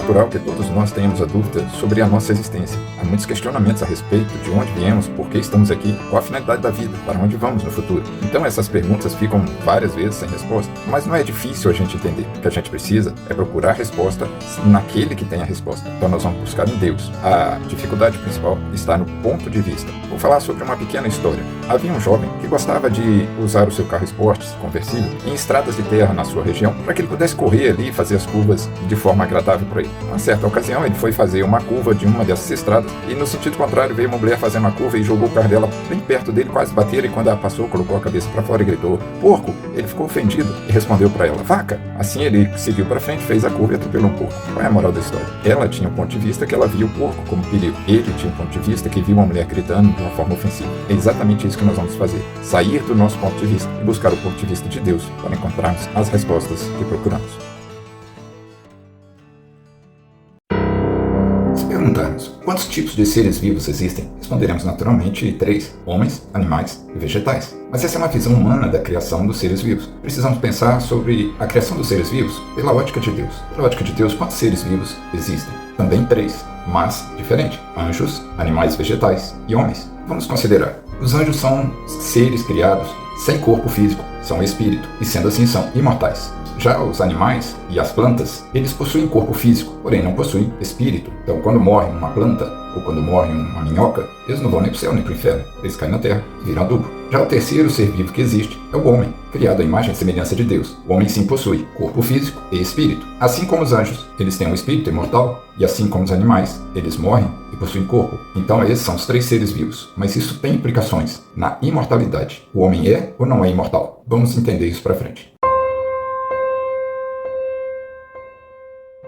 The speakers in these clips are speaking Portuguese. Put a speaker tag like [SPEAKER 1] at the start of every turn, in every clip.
[SPEAKER 1] natural que todos nós tenhamos a dúvida sobre a nossa existência. Há muitos questionamentos a respeito de onde viemos, por que estamos aqui, qual a finalidade da vida, para onde vamos no futuro. Então essas perguntas ficam várias vezes sem resposta, mas não é difícil a gente entender. O que a gente precisa é procurar a resposta naquele que tem a resposta. Então nós vamos buscar em Deus. A dificuldade principal está no ponto de vista. Vou falar sobre uma pequena história. Havia um jovem que gostava de usar o seu carro esportes conversível em estradas de terra na sua região para que ele pudesse correr ali e fazer as curvas de forma agradável para ele. Uma certa ocasião ele foi fazer uma curva de uma dessas estradas e no sentido contrário veio uma mulher fazer uma curva e jogou o carro dela bem perto dele, quase bateram, e quando ela passou colocou a cabeça para fora e gritou: "Porco!" Ele ficou ofendido e respondeu para ela: "Vaca!" Assim ele seguiu para frente, fez a curva e atropelou um porco. Qual é a moral da história? Ela tinha um ponto de vista que ela via o porco como perigo. Ele tinha um ponto de vista que viu uma mulher gritando de uma forma ofensiva. É exatamente isso que nós vamos fazer. Sair do nosso ponto de vista e buscar o ponto de vista de Deus para encontrarmos as respostas que procuramos. Se perguntarmos quantos tipos de seres vivos existem, responderemos naturalmente 3: homens, animais e vegetais. Mas essa é uma visão humana da criação dos seres vivos. Precisamos pensar sobre a criação dos seres vivos pela ótica de Deus. Pela ótica de Deus, quantos seres vivos existem? Também 3, mas diferente: anjos, animais vegetais e homens. Vamos considerar. Os anjos são seres criados sem corpo físico, são espírito, e sendo assim são imortais. Já os animais e as plantas, eles possuem corpo físico, porém não possuem espírito. Então quando morre uma planta, ou quando morre uma minhoca, eles não vão nem para o céu nem para o inferno, eles caem na terra e viram adubo. Já o terceiro ser vivo que existe é o homem, criado à imagem e semelhança de Deus. O homem sim possui corpo físico e espírito. Assim como os anjos, eles têm um espírito imortal, e assim como os animais, eles morrem e possuem corpo. Então esses são os 3 seres vivos, mas isso tem implicações na imortalidade. O homem é ou não é imortal? Vamos entender isso para frente.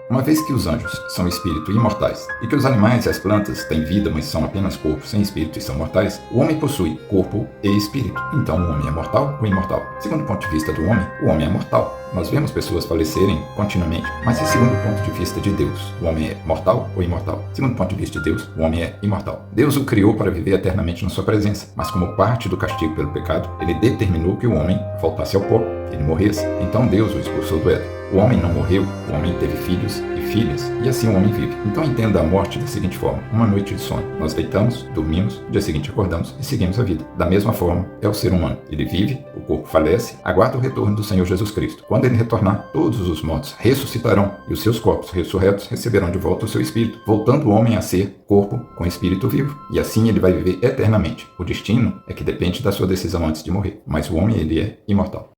[SPEAKER 1] Uma vez que os anjos são espírito imortais e que os animais e as plantas têm vida, mas são apenas corpo sem espírito e são mortais, o homem possui corpo e espírito. Então o homem é mortal ou imortal? Segundo o ponto de vista do homem, o homem é mortal. Nós vemos pessoas falecerem continuamente, mas e segundo o ponto de vista de Deus, o homem é mortal ou imortal? Segundo o ponto de vista de Deus, o homem é imortal. Deus o criou para viver eternamente na sua presença, mas como parte do castigo pelo pecado, ele determinou que o homem voltasse ao pó, que ele morresse. Então Deus o expulsou do Éden. O homem não morreu, o homem teve filhos e filhas, e assim o homem vive. Então entenda a morte da seguinte forma: uma noite de sono. Nós deitamos, dormimos, no dia seguinte acordamos e seguimos a vida. Da mesma forma é o ser humano. Ele vive, o corpo falece, aguarda o retorno do Senhor Jesus Cristo. Quando ele retornar, todos os mortos ressuscitarão e os seus corpos ressurretos receberão de volta o seu espírito, voltando o homem a ser corpo com espírito vivo. E assim ele vai viver eternamente. O destino é que depende da sua decisão antes de morrer, mas o homem ele é imortal.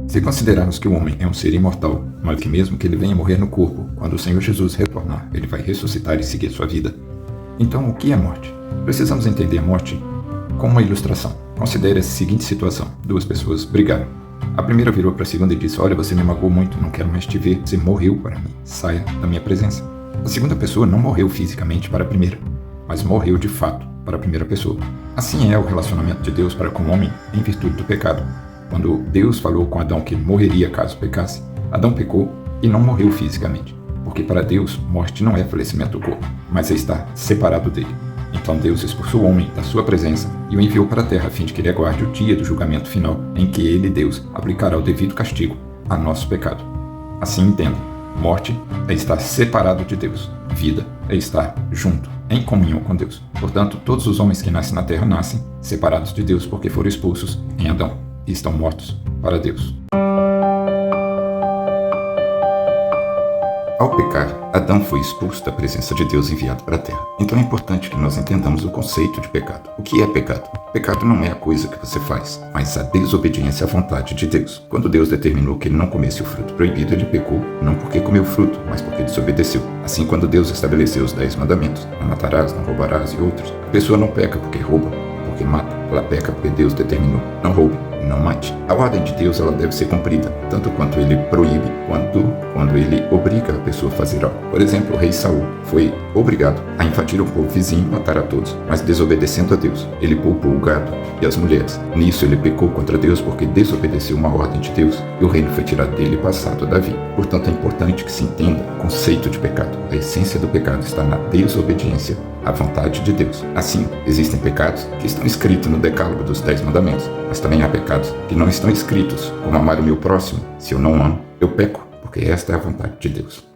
[SPEAKER 1] Se considerarmos que o homem é um ser imortal, mas que mesmo que ele venha morrer no corpo, quando o Senhor Jesus retornar, ele vai ressuscitar e seguir sua vida. Então, o que é morte? Precisamos entender a morte como uma ilustração. Considere a seguinte situação: 2 pessoas brigaram. A primeira virou para a segunda e disse: "Olha, você me magoou muito, não quero mais te ver, você morreu para mim, saia da minha presença." A segunda pessoa não morreu fisicamente para a primeira, mas morreu de fato para a primeira pessoa. Assim é o relacionamento de Deus para com o homem em virtude do pecado. Quando Deus falou com Adão que ele morreria caso pecasse, Adão pecou e não morreu fisicamente, porque para Deus morte não é falecimento do corpo, mas é estar separado dele. Então Deus expulsou o homem da sua presença e o enviou para a terra a fim de que ele aguarde o dia do julgamento final, em que ele, Deus, aplicará o devido castigo a nosso pecado. Assim entenda: morte é estar separado de Deus, vida é estar junto, em comunhão com Deus. Portanto, todos os homens que nascem na terra nascem separados de Deus porque foram expulsos em Adão e estão mortos para Deus. Ao pecar, Adão foi expulso da presença de Deus e enviado para a terra. Então é importante que nós entendamos o conceito de pecado. O que é pecado? Pecado não é a coisa que você faz, mas a desobediência à vontade de Deus. Quando Deus determinou que ele não comesse o fruto proibido, ele pecou, não porque comeu o fruto, mas porque desobedeceu. Assim, quando Deus estabeleceu os 10 mandamentos, não matarás, não roubarás e outros, a pessoa não peca porque rouba, porque mata, ela peca porque Deus determinou: não roube, não mate. A ordem de Deus ela deve ser cumprida, tanto quanto ele proíbe, quanto quando ele obriga a pessoa a fazer algo. Por exemplo, o rei Saul foi obrigado a invadir o povo vizinho e matar a todos, mas desobedecendo a Deus, ele poupou o gado e as mulheres. Nisso ele pecou contra Deus porque desobedeceu uma ordem de Deus e o reino foi tirado dele e passado a Davi. Portanto, é importante que se entenda o conceito de pecado. A essência do pecado está na desobediência à vontade de Deus. Assim, existem pecados que estão escritos no decálogo dos 10 mandamentos, mas também há pecados que não estão escritos, como amar o meu próximo. Se eu não amo, Eu peco porque esta é a vontade de Deus.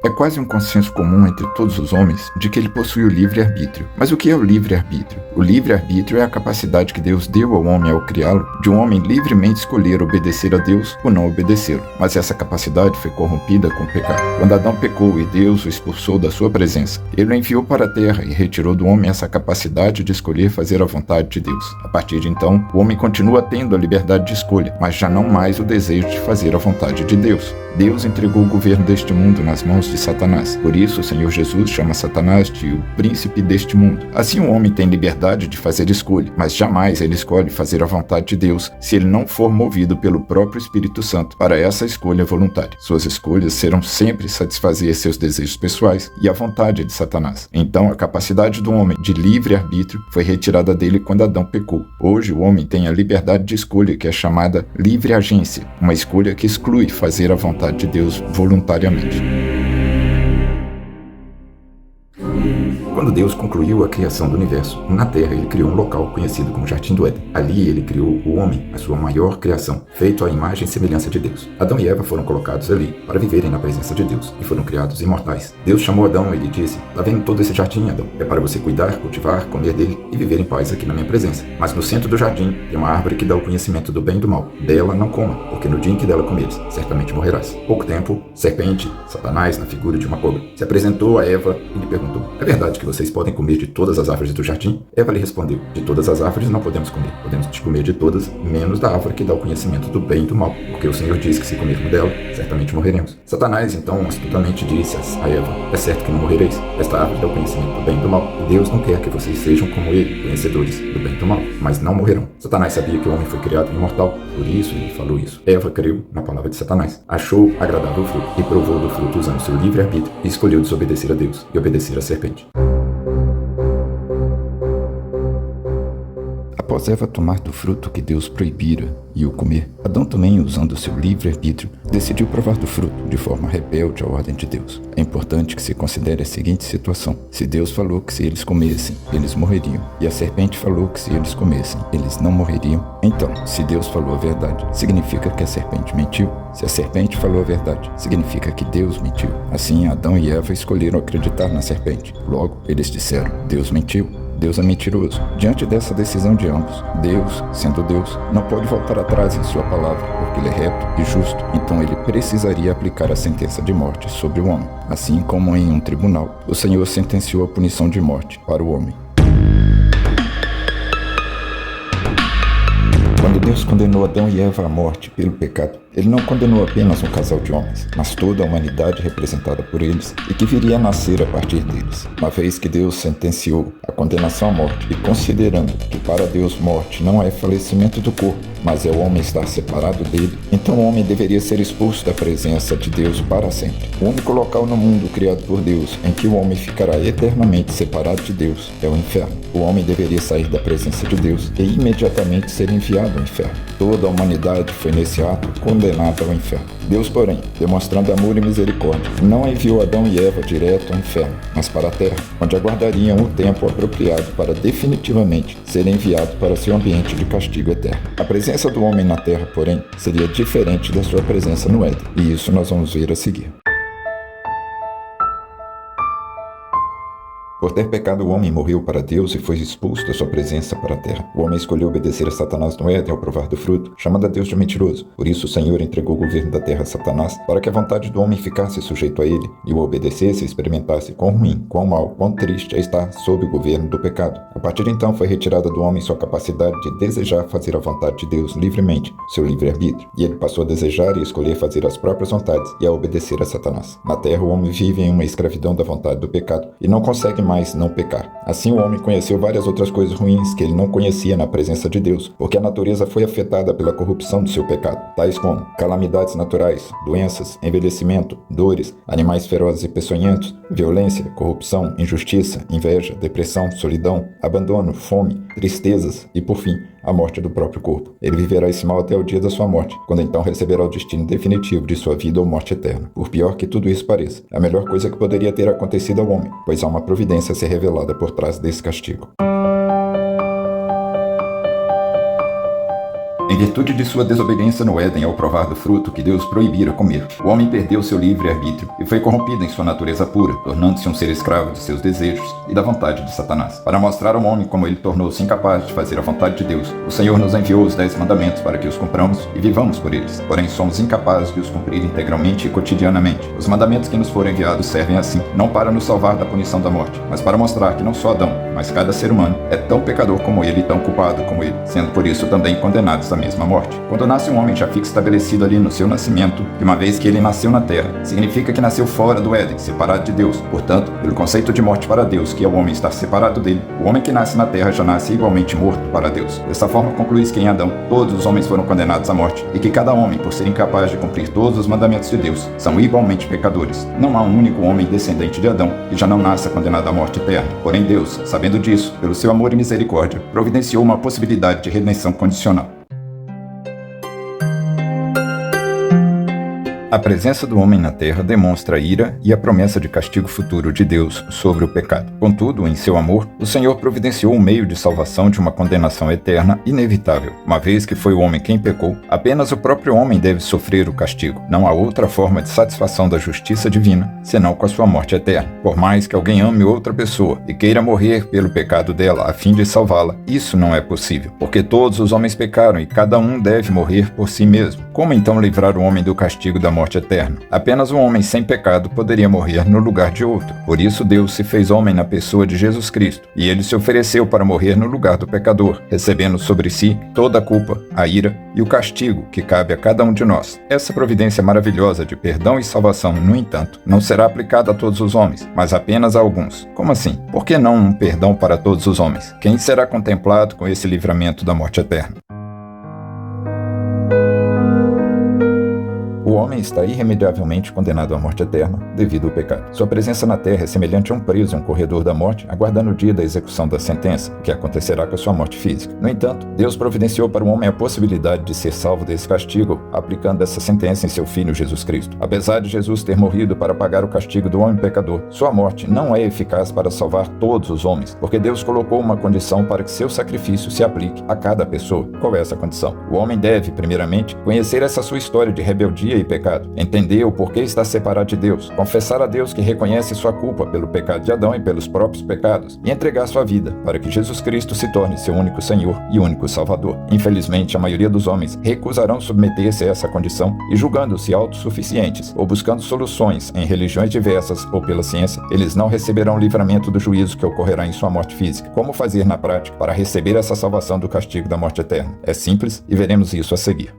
[SPEAKER 1] É quase um consenso comum entre todos os homens de que ele possui o livre-arbítrio. Mas o que é o livre-arbítrio? O livre-arbítrio é a capacidade que Deus deu ao homem ao criá-lo, de um homem livremente escolher obedecer a Deus ou não obedecê-lo. Mas essa capacidade foi corrompida com o pecado. Quando Adão pecou e Deus o expulsou da sua presença, ele o enviou para a terra e retirou do homem essa capacidade de escolher fazer a vontade de Deus. A partir de então, o homem continua tendo a liberdade de escolha, mas já não mais o desejo de fazer a vontade de Deus. Deus entregou o governo deste mundo nas mãos de Satanás. Por isso, o Senhor Jesus chama Satanás de o príncipe deste mundo. Assim, o homem tem liberdade de fazer escolha, mas jamais ele escolhe fazer a vontade de Deus se ele não for movido pelo próprio Espírito Santo para essa escolha voluntária. Suas escolhas serão sempre satisfazer seus desejos pessoais e a vontade de Satanás. Então, a capacidade do homem de livre-arbítrio foi retirada dele quando Adão pecou. Hoje, o homem tem a liberdade de escolha, que é chamada livre-agência, uma escolha que exclui fazer a vontade de Deus voluntariamente. Quando Deus concluiu a criação do universo, na Terra ele criou um local conhecido como Jardim do Éden. Ali ele criou o homem, a sua maior criação, feito à imagem e semelhança de Deus. Adão e Eva foram colocados ali para viverem na presença de Deus e foram criados imortais. Deus chamou Adão e lhe disse: "Tá vendo todo esse jardim, Adão? É para você cuidar, cultivar, comer dele e viver em paz aqui na minha presença. Mas no centro do jardim tem uma árvore que dá o conhecimento do bem e do mal. Dela não coma, porque no dia em que dela comeres, certamente morrerás." Pouco tempo, serpente, Satanás, na figura de uma cobra, se apresentou a Eva e lhe perguntou: "É verdade que vocês podem comer de todas as árvores do jardim?" Eva lhe respondeu: "De todas as árvores não podemos comer. Podemos comer de todas, menos da árvore que dá o conhecimento do bem e do mal, porque o Senhor diz que se comermos dela, certamente morreremos." Satanás então astutamente disse a Eva: "É certo que não morrereis. Esta árvore dá o conhecimento do bem e do mal, e Deus não quer que vocês sejam como ele, conhecedores do bem e do mal, mas não morrerão." Satanás sabia que o homem foi criado imortal, por isso ele falou isso. Eva creu na palavra de Satanás, achou agradável o fruto e provou do fruto usando seu livre-arbítrio e escolheu desobedecer a Deus e obedecer à serpente. Após Eva tomar do fruto que Deus proibira e o comer, Adão também, usando seu livre-arbítrio, decidiu provar do fruto de forma rebelde à ordem de Deus. É importante que se considere a seguinte situação: se Deus falou que se eles comessem, eles morreriam, e a serpente falou que se eles comessem, eles não morreriam, então, se Deus falou a verdade, significa que a serpente mentiu. Se a serpente falou a verdade, significa que Deus mentiu. Assim, Adão e Eva escolheram acreditar na serpente. Logo, eles disseram: "Deus mentiu. Deus é mentiroso." Diante dessa decisão de ambos, Deus, sendo Deus, não pode voltar atrás em sua palavra, porque ele é reto e justo. Então ele precisaria aplicar a sentença de morte sobre o homem. Assim como em um tribunal, o Senhor sentenciou a punição de morte para o homem. Quando Deus condenou Adão e Eva à morte pelo pecado, ele não condenou apenas um casal de homens, mas toda a humanidade representada por eles e que viria a nascer a partir deles. Uma vez que Deus sentenciou a condenação à morte e considerando que para Deus morte não é falecimento do corpo, mas é o homem estar separado dele, então o homem deveria ser expulso da presença de Deus para sempre. O único local no mundo criado por Deus em que o homem ficará eternamente separado de Deus é o inferno. O homem deveria sair da presença de Deus e imediatamente ser enviado ao inferno. Toda a humanidade foi nesse ato condenada ao inferno. Deus, porém, demonstrando amor e misericórdia, não enviou Adão e Eva direto ao inferno, mas para a terra, onde aguardariam o tempo apropriado para definitivamente ser enviado para seu ambiente de castigo eterno. A presença do homem na terra, porém, seria diferente da sua presença no Éden, e isso nós vamos ver a seguir. Por ter pecado, o homem morreu para Deus e foi expulso da sua presença para a terra. O homem escolheu obedecer a Satanás no Éden ao provar do fruto, chamando a Deus de mentiroso. Por isso o Senhor entregou o governo da terra a Satanás, para que a vontade do homem ficasse sujeito a ele, e o obedecesse e experimentasse quão ruim, quão mal, quão triste é estar sob o governo do pecado. A partir de então foi retirada do homem sua capacidade de desejar fazer a vontade de Deus livremente, seu livre-arbítrio, e ele passou a desejar e escolher fazer as próprias vontades e a obedecer a Satanás. Na terra o homem vive em uma escravidão da vontade do pecado, e não consegue mais não pecar. Assim o homem conheceu várias outras coisas ruins que ele não conhecia na presença de Deus, porque a natureza foi afetada pela corrupção do seu pecado, tais como calamidades naturais, doenças, envelhecimento, dores, animais ferozes e peçonhentos, violência, corrupção, injustiça, inveja, depressão, solidão, abandono, fome, tristezas e, por fim, a morte do próprio corpo. Ele viverá esse mal até o dia da sua morte, quando então receberá o destino definitivo de sua vida ou morte eterna. Por pior que tudo isso pareça, é a melhor coisa que poderia ter acontecido ao homem, pois há uma providência a ser revelada por trás desse castigo. Em virtude de sua desobediência no Éden ao provar do fruto que Deus proibira comer, o homem perdeu seu livre-arbítrio e foi corrompido em sua natureza pura, tornando-se um ser escravo de seus desejos e da vontade de Satanás. Para mostrar ao homem como ele tornou-se incapaz de fazer a vontade de Deus, o Senhor nos enviou os 10 mandamentos para que os cumpramos e vivamos por eles. Porém, somos incapazes de os cumprir integralmente e cotidianamente. Os mandamentos que nos foram enviados servem assim, não para nos salvar da punição da morte, mas para mostrar que não só Adão, mas cada ser humano é tão pecador como ele e tão culpado como ele, sendo por isso também condenados à mesma morte. Quando nasce um homem, já fica estabelecido ali no seu nascimento que uma vez que ele nasceu na terra, significa que nasceu fora do Éden, separado de Deus. Portanto, pelo conceito de morte para Deus, que é o homem estar separado dele, o homem que nasce na terra já nasce igualmente morto para Deus. Dessa forma, conclui-se que em Adão todos os homens foram condenados à morte e que cada homem, por ser incapaz de cumprir todos os mandamentos de Deus, são igualmente pecadores. Não há um único homem descendente de Adão que já não nasça condenado à morte eterna. Porém, Deus, sabendo disso, pelo seu amor e misericórdia, providenciou uma possibilidade de redenção condicional. A presença do homem na terra demonstra a ira e a promessa de castigo futuro de Deus sobre o pecado. Contudo, em seu amor, o Senhor providenciou um meio de salvação de uma condenação eterna inevitável. Uma vez que foi o homem quem pecou, apenas o próprio homem deve sofrer o castigo. Não há outra forma de satisfação da justiça divina, senão com a sua morte eterna. Por mais que alguém ame outra pessoa e queira morrer pelo pecado dela a fim de salvá-la, isso não é possível, porque todos os homens pecaram e cada um deve morrer por si mesmo. Como então livrar o homem do castigo da morte eterna? Apenas um homem sem pecado poderia morrer no lugar de outro. Por isso Deus se fez homem na pessoa de Jesus Cristo, e ele se ofereceu para morrer no lugar do pecador, recebendo sobre si toda a culpa, a ira e o castigo que cabe a cada um de nós. Essa providência maravilhosa de perdão e salvação, no entanto, não será aplicada a todos os homens, mas apenas a alguns. Como assim? Por que não um perdão para todos os homens? Quem será contemplado com esse livramento da morte eterna? O homem está irremediavelmente condenado à morte eterna devido ao pecado. Sua presença na terra é semelhante a um preso em um corredor da morte, aguardando o dia da execução da sentença, que acontecerá com a sua morte física. No entanto, Deus providenciou para o homem a possibilidade de ser salvo desse castigo, aplicando essa sentença em seu Filho Jesus Cristo. Apesar de Jesus ter morrido para pagar o castigo do homem pecador, sua morte não é eficaz para salvar todos os homens, porque Deus colocou uma condição para que seu sacrifício se aplique a cada pessoa. Qual é essa condição? O homem deve, primeiramente, conhecer essa sua história de rebeldia e pecado, entender o porquê está separado de Deus, confessar a Deus que reconhece sua culpa pelo pecado de Adão e pelos próprios pecados, e entregar sua vida para que Jesus Cristo se torne seu único Senhor e único Salvador. Infelizmente, a maioria dos homens recusarão submeter-se a essa condição e, julgando-se autossuficientes ou buscando soluções em religiões diversas ou pela ciência, eles não receberão o livramento do juízo que ocorrerá em sua morte física. Como fazer na prática para receber essa salvação do castigo da morte eterna? É simples e veremos isso a seguir.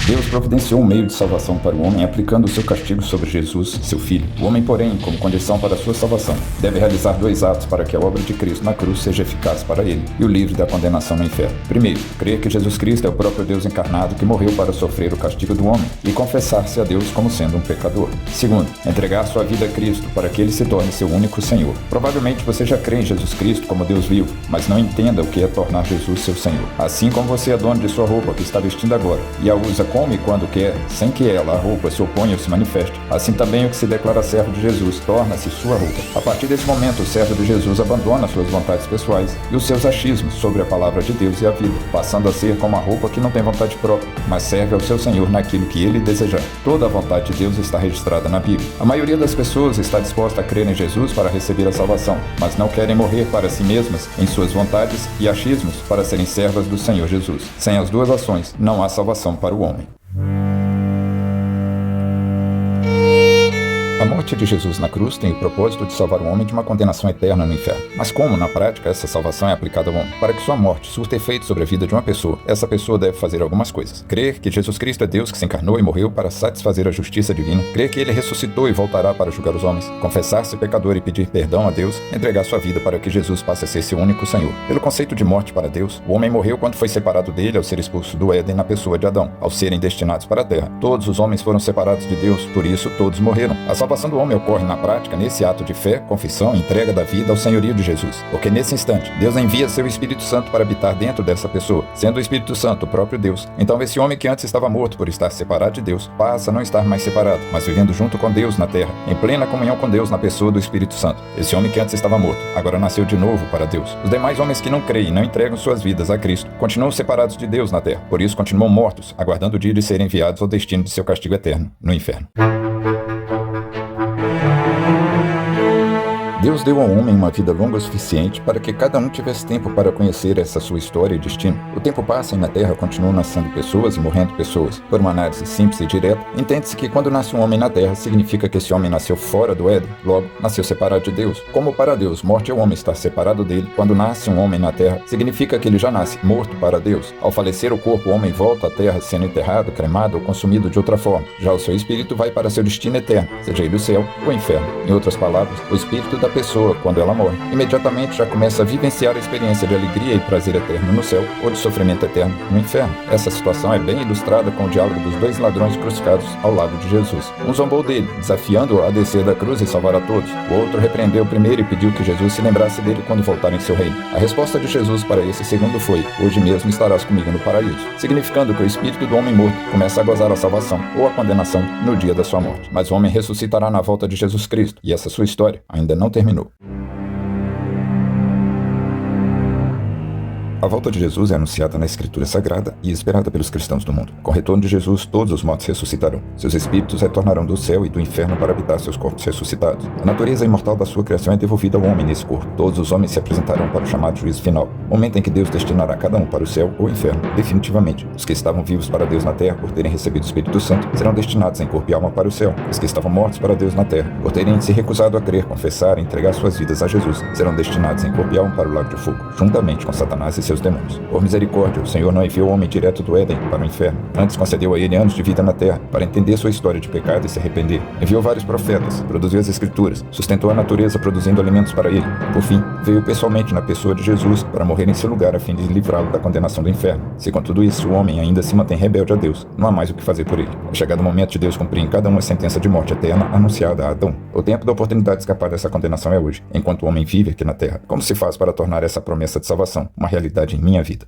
[SPEAKER 1] Deus providenciou um meio de salvação para o homem aplicando o seu castigo sobre Jesus, seu Filho. O homem, porém, como condição para a sua salvação, deve realizar 2 atos para que a obra de Cristo na cruz seja eficaz para ele e o livre da condenação no inferno. Primeiro, crer que Jesus Cristo é o próprio Deus encarnado que morreu para sofrer o castigo do homem e confessar-se a Deus como sendo um pecador. Segundo, entregar sua vida a Cristo para que ele se torne seu único Senhor. Provavelmente você já crê em Jesus Cristo como Deus vivo, mas não entenda o que é tornar Jesus seu Senhor. Assim como você é dono de sua roupa que está vestindo agora e a usa como e quando quer, sem que ela, a roupa, se oponha ou se manifeste, assim também o que se declara servo de Jesus torna-se sua roupa. A partir desse momento, o servo de Jesus abandona suas vontades pessoais e os seus achismos sobre a palavra de Deus e a vida, passando a ser como a roupa que não tem vontade própria, mas serve ao seu Senhor naquilo que ele desejar. Toda a vontade de Deus está registrada na Bíblia. A maioria das pessoas está disposta a crer em Jesus para receber a salvação, mas não querem morrer para si mesmas em suas vontades e achismos para serem servas do Senhor Jesus. Sem as duas ações, não há salvação para o homem. A morte de Jesus na cruz tem o propósito de salvar o homem de uma condenação eterna no inferno. Mas como, na prática, essa salvação é aplicada ao homem? Para que sua morte surta efeito sobre a vida de uma pessoa, essa pessoa deve fazer algumas coisas. Crer que Jesus Cristo é Deus que se encarnou e morreu para satisfazer a justiça divina. Crer que ele ressuscitou e voltará para julgar os homens. Confessar-se pecador e pedir perdão a Deus. Entregar sua vida para que Jesus passe a ser seu único Senhor. Pelo conceito de morte para Deus, o homem morreu quando foi separado dele ao ser expulso do Éden na pessoa de Adão. Ao serem destinados para a terra, todos os homens foram separados de Deus, por isso todos morreram. A salvação salvação do homem ocorre na prática nesse ato de fé, confissão e entrega da vida ao senhorio de Jesus. Porque nesse instante, Deus envia seu Espírito Santo para habitar dentro dessa pessoa, sendo o Espírito Santo o próprio Deus. Então esse homem que antes estava morto por estar separado de Deus, passa a não estar mais separado, mas vivendo junto com Deus na terra, em plena comunhão com Deus na pessoa do Espírito Santo. Esse homem que antes estava morto, agora nasceu de novo para Deus. Os demais homens que não creem e não entregam suas vidas a Cristo, continuam separados de Deus na terra. Por isso continuam mortos, aguardando o dia de serem enviados ao destino de seu castigo eterno, no inferno. Deus deu ao homem uma vida longa o suficiente para que cada um tivesse tempo para conhecer essa sua história e destino. O tempo passa e na Terra continuam nascendo pessoas e morrendo pessoas. Por uma análise simples e direta, entende-se que quando nasce um homem na Terra, significa que esse homem nasceu fora do Éden, logo, nasceu separado de Deus. Como para Deus, morte é o homem estar separado dele, quando nasce um homem na Terra, significa que ele já nasce morto para Deus. Ao falecer o corpo, o homem volta à Terra sendo enterrado, cremado ou consumido de outra forma. Já o seu espírito vai para seu destino eterno, seja ele o céu ou o inferno. Em outras palavras, o espírito da pessoa, quando ela morre, imediatamente já começa a vivenciar a experiência de alegria e prazer eterno no céu ou de sofrimento eterno no inferno. Essa situação é bem ilustrada com o diálogo dos dois ladrões crucificados ao lado de Jesus. Um zombou dele, desafiando-o a descer da cruz e salvar a todos. O outro repreendeu o primeiro e pediu que Jesus se lembrasse dele quando voltar em seu reino. A resposta de Jesus para esse segundo foi: hoje mesmo estarás comigo no paraíso, significando que o espírito do homem morto começa a gozar a salvação ou a condenação no dia da sua morte. Mas o homem ressuscitará na volta de Jesus Cristo, e essa sua história ainda não terminou. A volta de Jesus é anunciada na Escritura Sagrada e esperada pelos cristãos do mundo. Com o retorno de Jesus, todos os mortos ressuscitarão. Seus espíritos retornarão do céu e do inferno para habitar seus corpos ressuscitados. A natureza imortal da sua criação é devolvida ao homem nesse corpo. Todos os homens se apresentarão para o chamado juízo final, momento em que Deus destinará cada um para o céu ou inferno, definitivamente. Os que estavam vivos para Deus na terra, por terem recebido o Espírito Santo, serão destinados em corpo e alma para o céu. Os que estavam mortos para Deus na terra, por terem se recusado a crer, confessar e entregar suas vidas a Jesus, serão destinados em corpo e alma para o lago de fogo, juntamente com Satanás e seus demônios. Por misericórdia, o Senhor não enviou o homem direto do Éden para o inferno. Antes concedeu a ele anos de vida na terra, para entender sua história de pecado e se arrepender. Enviou vários profetas, produziu as Escrituras, sustentou a natureza produzindo alimentos para ele. Por fim, veio pessoalmente na pessoa de Jesus para morrer em seu lugar a fim de livrá-lo da condenação do inferno. Se com tudo isso o homem ainda se mantém rebelde a Deus, não há mais o que fazer por ele. É chegado o momento de Deus cumprir em cada um a sentença de morte eterna anunciada a Adão. O tempo da oportunidade de escapar dessa condenação é hoje, enquanto o homem vive aqui na terra. Como se faz para tornar essa promessa de salvação uma realidade em minha vida?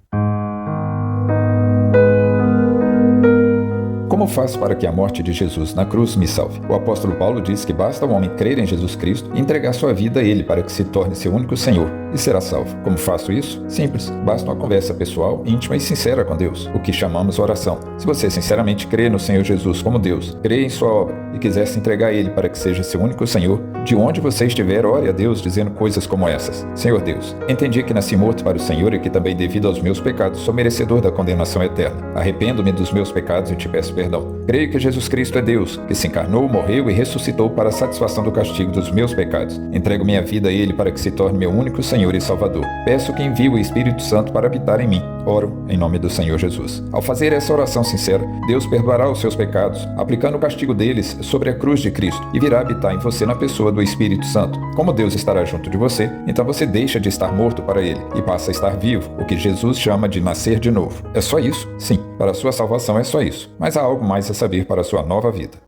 [SPEAKER 1] Como faço para que a morte de Jesus na cruz me salve? O apóstolo Paulo diz que basta o homem crer em Jesus Cristo e entregar sua vida a Ele para que se torne seu único Senhor e será salvo. Como faço isso? Simples. Basta uma conversa pessoal, íntima e sincera com Deus, o que chamamos oração. Se você sinceramente crê no Senhor Jesus como Deus, crê em sua obra e quiser se entregar a Ele para que seja seu único Senhor, de onde você estiver, ore a Deus dizendo coisas como essas: Senhor Deus, entendi que nasci morto para o Senhor e que também devido aos meus pecados sou merecedor da condenação eterna. Arrependo-me dos meus pecados e te peço perdão. Creio que Jesus Cristo é Deus, que se encarnou, morreu e ressuscitou para a satisfação do castigo dos meus pecados. Entrego minha vida a Ele para que se torne meu único Senhor e Salvador. Peço que envie o Espírito Santo para habitar em mim. Oro em nome do Senhor Jesus. Ao fazer essa oração sincera, Deus perdoará os seus pecados, aplicando o castigo deles sobre a cruz de Cristo, e virá habitar em você na pessoa do Espírito Santo. Como Deus estará junto de você, então você deixa de estar morto para Ele e passa a estar vivo, o que Jesus chama de nascer de novo. É só isso? Sim, para a sua salvação é só isso. Mas há algo mais a saber para a sua nova vida.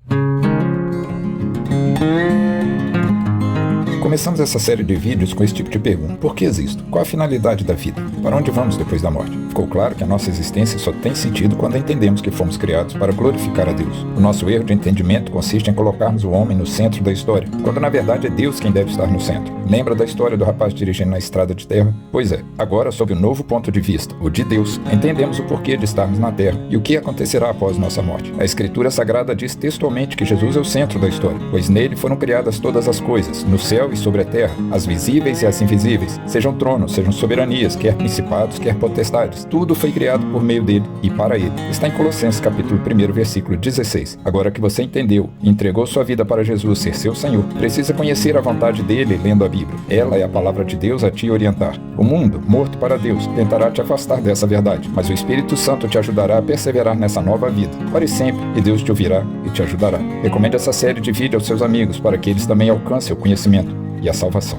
[SPEAKER 1] Começamos essa série de vídeos com esse tipo de pergunta: por que existo? Qual a finalidade da vida? Para onde vamos depois da morte? Ficou claro que a nossa existência só tem sentido quando entendemos que fomos criados para glorificar a Deus. O nosso erro de entendimento consiste em colocarmos o homem no centro da história, quando na verdade é Deus quem deve estar no centro. Lembra da história do rapaz dirigindo na estrada de terra? Pois é, agora sob um novo ponto de vista, o de Deus, entendemos o porquê de estarmos na terra e o que acontecerá após nossa morte. A Escritura Sagrada diz textualmente que Jesus é o centro da história, pois nele foram criadas todas as coisas, no céu e sobre a terra, as visíveis e as invisíveis, sejam tronos, sejam soberanias, quer principados, quer potestades. Tudo foi criado por meio dele e para ele. Está em Colossenses capítulo 1, versículo 16. Agora que você entendeu e entregou sua vida para Jesus ser seu Senhor, precisa conhecer a vontade dele lendo a Bíblia. Ela é a palavra de Deus a te orientar. O mundo, morto para Deus, tentará te afastar dessa verdade, mas o Espírito Santo te ajudará a perseverar nessa nova vida. Ore sempre e Deus te ouvirá e te ajudará. Recomende essa série de vídeos aos seus amigos para que eles também alcancem o conhecimento e a salvação.